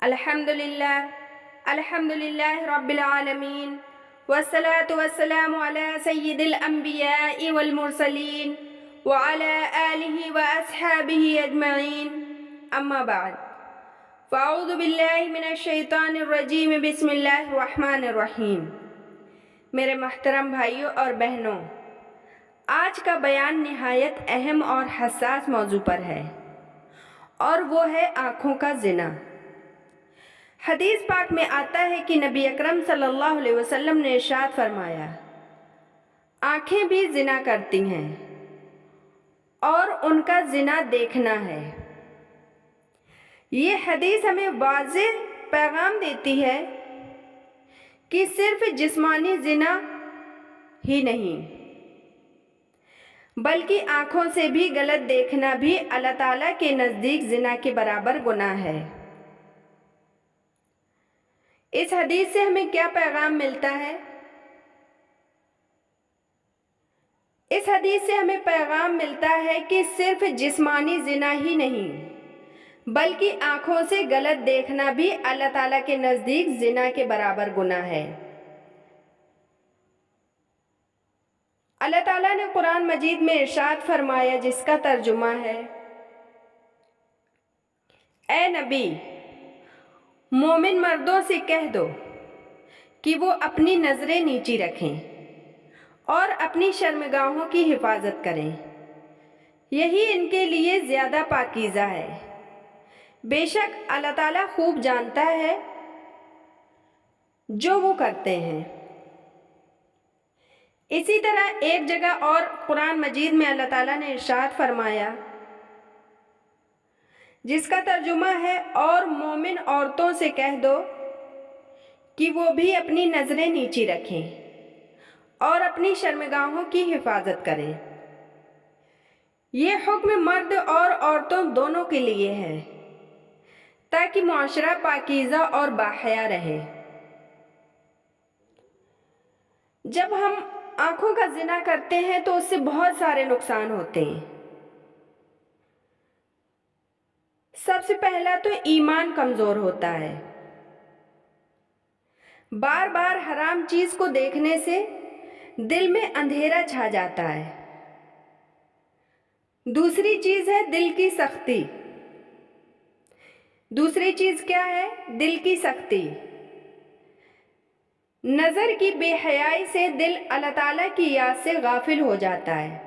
الحمد للہ رب العالمین والصلاة والسلام علی سید الانبیاء والمرسلین وعلی آلہ واصحابہ اجمعین اما بعد فاعوذ باللہ من الشیطان الرجیم بسم اللہ الرحمن الرحیم۔ میرے محترم بھائیوں اور بہنوں، آج کا بیان نہایت اہم اور حساس موضوع پر ہے اور وہ ہے آنکھوں کا زنا۔ حدیث پاک میں آتا ہے کہ نبی اکرم صلی اللہ علیہ وسلم نے ارشاد فرمایا، آنکھیں بھی زنا کرتی ہیں اور ان کا زنا دیکھنا ہے۔ یہ حدیث ہمیں واضح پیغام دیتی ہے کہ صرف جسمانی زنا ہی نہیں بلکہ آنکھوں سے بھی غلط دیکھنا بھی اللہ تعالیٰ کے نزدیک زنا کے برابر گناہ ہے۔ اس حدیث سے ہمیں کیا پیغام ملتا ہے؟ اس حدیث سے ہمیں پیغام ملتا ہے کہ صرف جسمانی زنا ہی نہیں بلکہ آنکھوں سے غلط دیکھنا بھی اللہ تعالیٰ کے نزدیک زنا کے برابر گناہ ہے۔ اللہ تعالیٰ نے قرآن مجید میں ارشاد فرمایا، جس کا ترجمہ ہے، اے نبی، مومن مردوں سے کہہ دو کہ وہ اپنی نظریں نیچی رکھیں اور اپنی شرمگاہوں کی حفاظت کریں، یہی ان کے لیے زیادہ پاکیزہ ہے۔ بے شک اللہ تعالیٰ خوب جانتا ہے جو وہ کرتے ہیں۔ اسی طرح ایک جگہ اور قرآن مجید میں اللہ تعالیٰ نے ارشاد فرمایا، جس کا ترجمہ ہے، اور مومن عورتوں سے کہہ دو کہ وہ بھی اپنی نظریں نیچی رکھیں اور اپنی شرمگاہوں کی حفاظت کریں۔ یہ حکم مرد اور عورتوں دونوں کے لیے ہے تاکہ معاشرہ پاکیزہ اور باحیا رہے۔ جب ہم آنکھوں کا زنا کرتے ہیں تو اس سے بہت سارے نقصان ہوتے ہیں۔ سب سے پہلا تو ایمان کمزور ہوتا ہے۔ بار بار حرام چیز کو دیکھنے سے دل میں اندھیرا چھا جاتا ہے۔ دوسری چیز ہے دل کی سختی۔ دوسری چیز کیا ہے؟ دل کی سختی۔ نظر کی بے حیائی سے دل اللہ تعالیٰ کی یاد سے غافل ہو جاتا ہے۔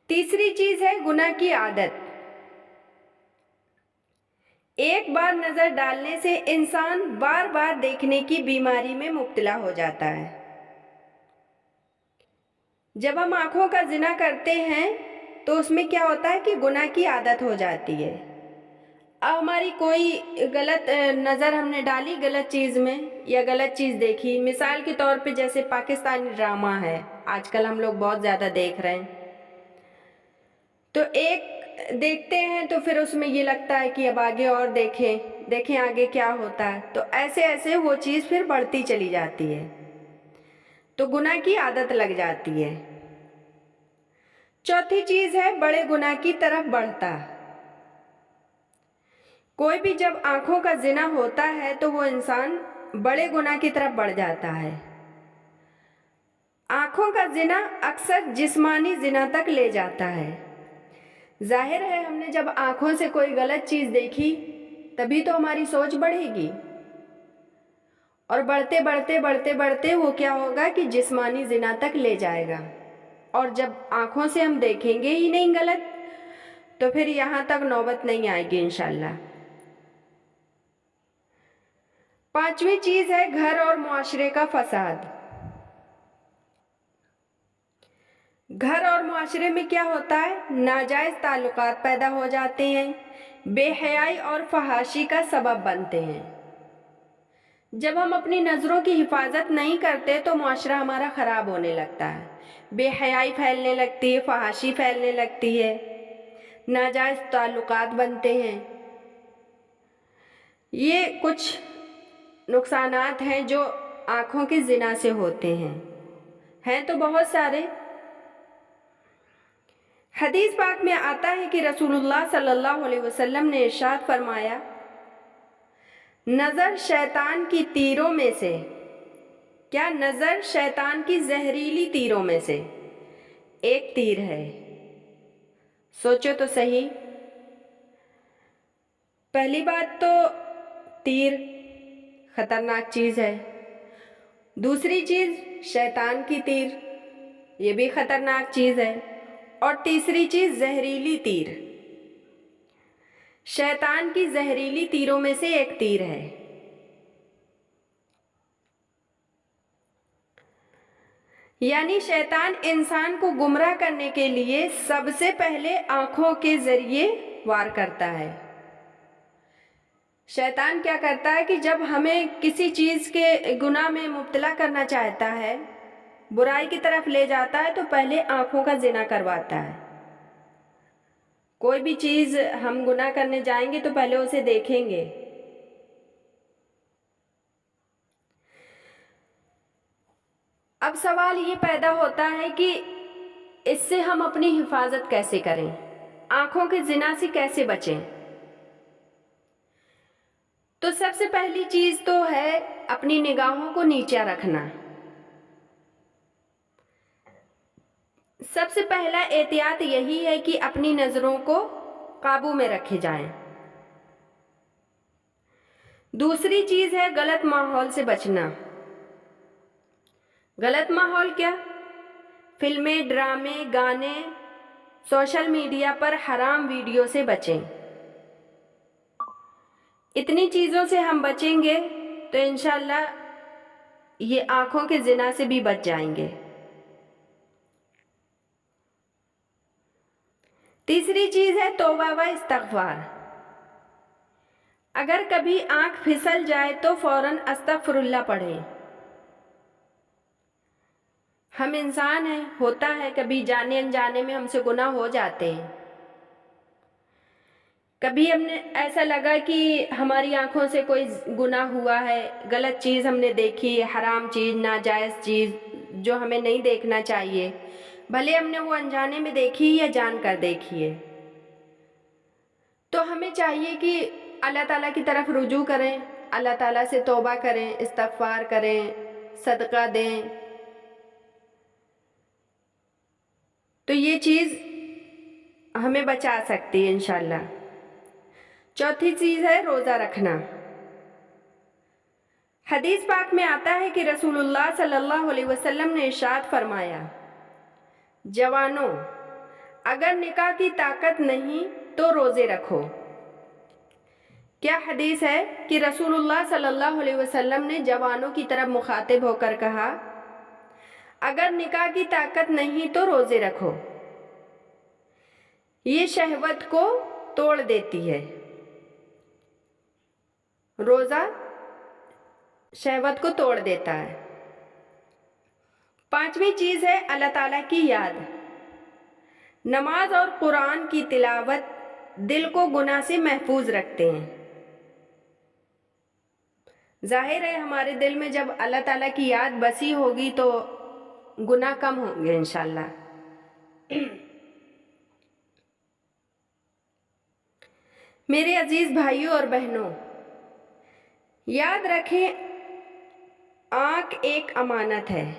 تیسری چیز ہے گناہ کی عادت۔ ایک بار نظر ڈالنے سے انسان بار بار دیکھنے کی بیماری میں مبتلا ہو جاتا ہے۔ جب ہم آنکھوں کا زنا کرتے ہیں تو اس میں کیا ہوتا ہے کہ گناہ کی عادت ہو جاتی ہے۔ اب ہماری کوئی غلط نظر ہم نے ڈالی غلط چیز میں یا غلط چیز دیکھی، مثال کے طور پہ جیسے پاکستانی ڈرامہ ہے، آج کل ہم لوگ بہت زیادہ دیکھ رہے ہیں، تو ایک دیکھتے ہیں تو پھر اس میں یہ لگتا ہے کہ اب آگے اور دیکھیں آگے کیا ہوتا ہے، تو ایسے ایسے وہ چیز پھر بڑھتی چلی جاتی ہے، تو گناہ کی عادت لگ جاتی ہے۔ چوتھی چیز ہے بڑے گناہ کی طرف بڑھتا۔ کوئی بھی جب آنکھوں کا زنا ہوتا ہے تو وہ انسان بڑے گناہ کی طرف بڑھ جاتا ہے۔ آنکھوں کا زنا اکثر جسمانی زنا تک لے جاتا ہے۔ ظاہر ہے ہم نے جب آنکھوں سے کوئی غلط چیز دیکھی تبھی تو ہماری سوچ بڑھے گی، اور بڑھتے بڑھتے بڑھتے بڑھتے وہ کیا ہوگا کہ جسمانی زنا تک لے جائے گا، اور جب آنکھوں سے ہم دیکھیں گے ہی نہیں غلط تو پھر یہاں تک نوبت نہیں آئے گی انشاءاللہ۔ پانچویں چیز ہے گھر اور معاشرے کا فساد۔ گھر اور معاشرے میں کیا ہوتا ہے؟ ناجائز تعلقات پیدا ہو جاتے ہیں، بے حیائی اور فحاشی کا سبب بنتے ہیں۔ جب ہم اپنی نظروں کی حفاظت نہیں کرتے تو معاشرہ ہمارا خراب ہونے لگتا ہے، بے حیائی پھیلنے لگتی ہے، فحاشی پھیلنے لگتی ہے، ناجائز تعلقات بنتے ہیں۔ یہ کچھ نقصانات ہیں جو آنکھوں کے زنا سے ہوتے ہیں تو بہت سارے، حدیث پاک میں آتا ہے کہ رسول اللہ صلی اللہ علیہ وسلم نے ارشاد فرمایا، نظر شیطان کی تیروں میں سے، کیا نظر شیطان کی زہریلی تیروں میں سے ایک تیر ہے۔ سوچو تو صحیح، پہلی بات تو تیر خطرناک چیز ہے، دوسری چیز شیطان کی تیر، یہ بھی خطرناک چیز ہے، اور تیسری چیز زہریلی تیر، شیطان کی زہریلی تیروں میں سے ایک تیر ہے۔ یعنی شیطان انسان کو گمراہ کرنے کے لیے سب سے پہلے آنکھوں کے ذریعے وار کرتا ہے۔ شیطان کیا کرتا ہے کہ جب ہمیں کسی چیز کے گناہ میں مبتلا کرنا چاہتا ہے، برائی کی طرف لے جاتا ہے، تو پہلے آنکھوں کا زنا کرواتا ہے۔ کوئی بھی چیز ہم گناہ کرنے جائیں گے تو پہلے اسے دیکھیں گے۔ اب سوال یہ پیدا ہوتا ہے کہ اس سے ہم اپنی حفاظت کیسے کریں، آنکھوں کے زنا سے کیسے بچیں؟ تو سب سے پہلی چیز تو ہے اپنی نگاہوں کو نیچے رکھنا۔ سب سے پہلا احتیاط یہی ہے کہ اپنی نظروں کو قابو میں رکھے جائیں۔ دوسری چیز ہے غلط ماحول سے بچنا۔ غلط ماحول کیا؟ فلمیں، ڈرامے، گانے، سوشل میڈیا پر حرام ویڈیو سے بچیں۔ اتنی چیزوں سے ہم بچیں گے تو انشاءاللہ یہ آنکھوں کے زنا سے بھی بچ جائیں گے۔ تیسری چیز ہے توبہ و استغفار۔ اگر کبھی آنکھ پھسل جائے تو فوراً استغفر اللہ پڑھیں۔ ہم انسان ہیں، ہوتا ہے کبھی جانے انجانے میں ہم سے گناہ ہو جاتے ہیں۔ کبھی ہم نے ایسا لگا کہ ہماری آنکھوں سے کوئی گناہ ہوا ہے، غلط چیز ہم نے دیکھی، حرام چیز، ناجائز چیز جو ہمیں نہیں دیکھنا چاہیے، بھلے ہم نے وہ انجانے میں دیکھی یا جان کر دیکھی ہے، تو ہمیں چاہیے کہ اللہ تعالیٰ کی طرف رجوع کریں، اللہ تعالیٰ سے توبہ کریں، استغفار کریں، صدقہ دیں۔ تو یہ چیز ہمیں بچا سکتی ہے انشاءاللہ۔ چوتھی چیز ہے روزہ رکھنا۔ حدیث پاک میں آتا ہے کہ رسول اللہ صلی اللہ علیہ وسلم نے ارشاد فرمایا، جوانوں، اگر نکاح کی طاقت نہیں تو روزے رکھو۔ کیا حدیث ہے کہ رسول اللہ صلی اللہ علیہ وسلم نے جوانوں کی طرف مخاطب ہو کر کہا، اگر نکاح کی طاقت نہیں تو روزے رکھو۔ یہ شہوت کو توڑ دیتی ہے، روزہ شہوت کو توڑ دیتا ہے۔ پانچویں چیز ہے اللہ تعالیٰ کی یاد۔ نماز اور قرآن کی تلاوت دل کو گناہ سے محفوظ رکھتے ہیں۔ ظاہر ہے ہمارے دل میں جب اللہ تعالیٰ کی یاد بسی ہوگی تو گناہ کم ہوں گے انشاءاللہ۔ میرے عزیز بھائیوں اور بہنوں، یاد رکھیں آنکھ ایک امانت ہے۔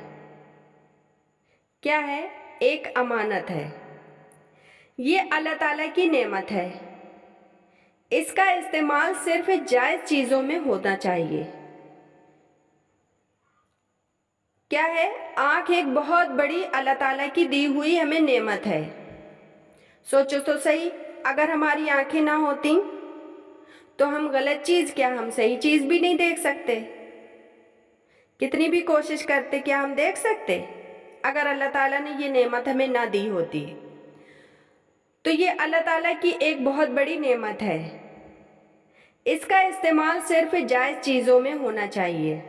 کیا ہے؟ ایک امانت ہے۔ یہ اللہ تعالیٰ کی نعمت ہے۔ اس کا استعمال صرف جائز چیزوں میں ہونا چاہیے۔ کیا ہے؟ آنکھ ایک بہت بڑی اللہ تعالیٰ کی دی ہوئی ہمیں نعمت ہے۔ سوچو تو صحیح، اگر ہماری آنکھیں نہ ہوتی تو ہم غلط چیز کیا، ہم صحیح چیز بھی نہیں دیکھ سکتے۔ کتنی بھی کوشش کرتے کیا ہم دیکھ سکتے؟ اگر اللہ تعالیٰ نے یہ نعمت ہمیں نہ دی ہوتی تو یہ اللہ تعالیٰ کی ایک بہت بڑی نعمت ہے۔ اس کا استعمال صرف جائز چیزوں میں ہونا چاہیے۔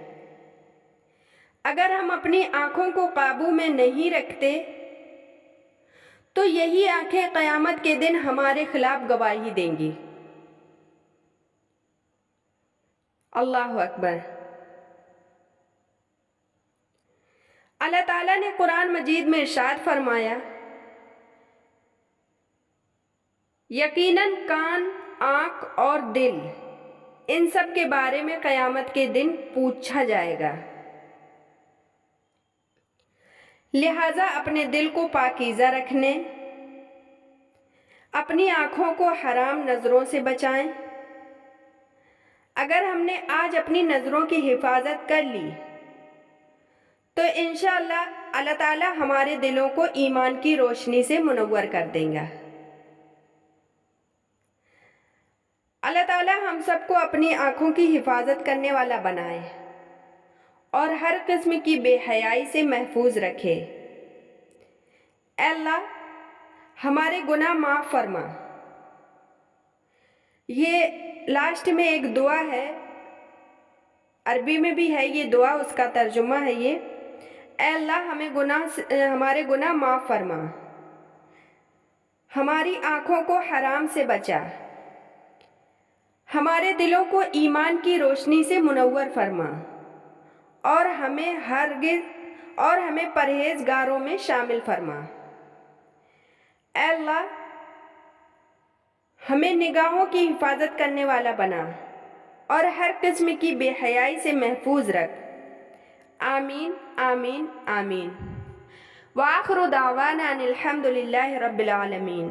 اگر ہم اپنی آنکھوں کو قابو میں نہیں رکھتے تو یہی آنکھیں قیامت کے دن ہمارے خلاف گواہی دیں گی۔ اللہ اکبر۔ اللہ تعالیٰ نے قرآن مجید میں ارشاد فرمایا، یقیناً کان، آنکھ اور دل، ان سب کے بارے میں قیامت کے دن پوچھا جائے گا۔ لہٰذا اپنے دل کو پاکیزہ رکھنے، اپنی آنکھوں کو حرام نظروں سے بچائیں۔ اگر ہم نے آج اپنی نظروں کی حفاظت کر لی تو انشاءاللہ اللہ تعالی ہمارے دلوں کو ایمان کی روشنی سے منور کر دیں گا۔ اللہ تعالی ہم سب کو اپنی آنکھوں کی حفاظت کرنے والا بنائے اور ہر قسم کی بے حیائی سے محفوظ رکھے۔ اے اللہ ہمارے گناہ معاف فرما۔ یہ لاسٹ میں ایک دعا ہے، عربی میں بھی ہے یہ دعا، اس کا ترجمہ ہے یہ: اے اللہ ہمارے گناہ معاف فرما، ہماری آنکھوں کو حرام سے بچا، ہمارے دلوں کو ایمان کی روشنی سے منور فرما، اور ہمیں پرہیزگاروں میں شامل فرما۔ اے اللہ ہمیں نگاہوں کی حفاظت کرنے والا بنا اور ہر قسم کی بے حیائی سے محفوظ رکھ۔ آمین آمین آمین۔ وآخر دعوانا ان الحمد للہ رب العالمین۔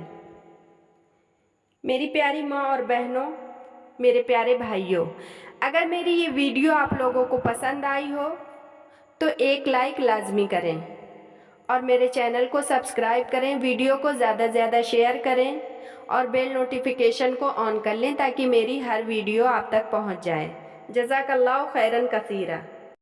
میری پیاری ماں اور بہنوں، میرے پیارے بھائیوں، اگر میری یہ ویڈیو آپ لوگوں کو پسند آئی ہو تو ایک لائک لازمی کریں اور میرے چینل کو سبسکرائب کریں، ویڈیو کو زیادہ سے زیادہ شیئر کریں اور بیل نوٹیفیکیشن کو آن کر لیں تاکہ میری ہر ویڈیو آپ تک پہنچ جائے۔ جزاک اللہ خیراً کثیرا۔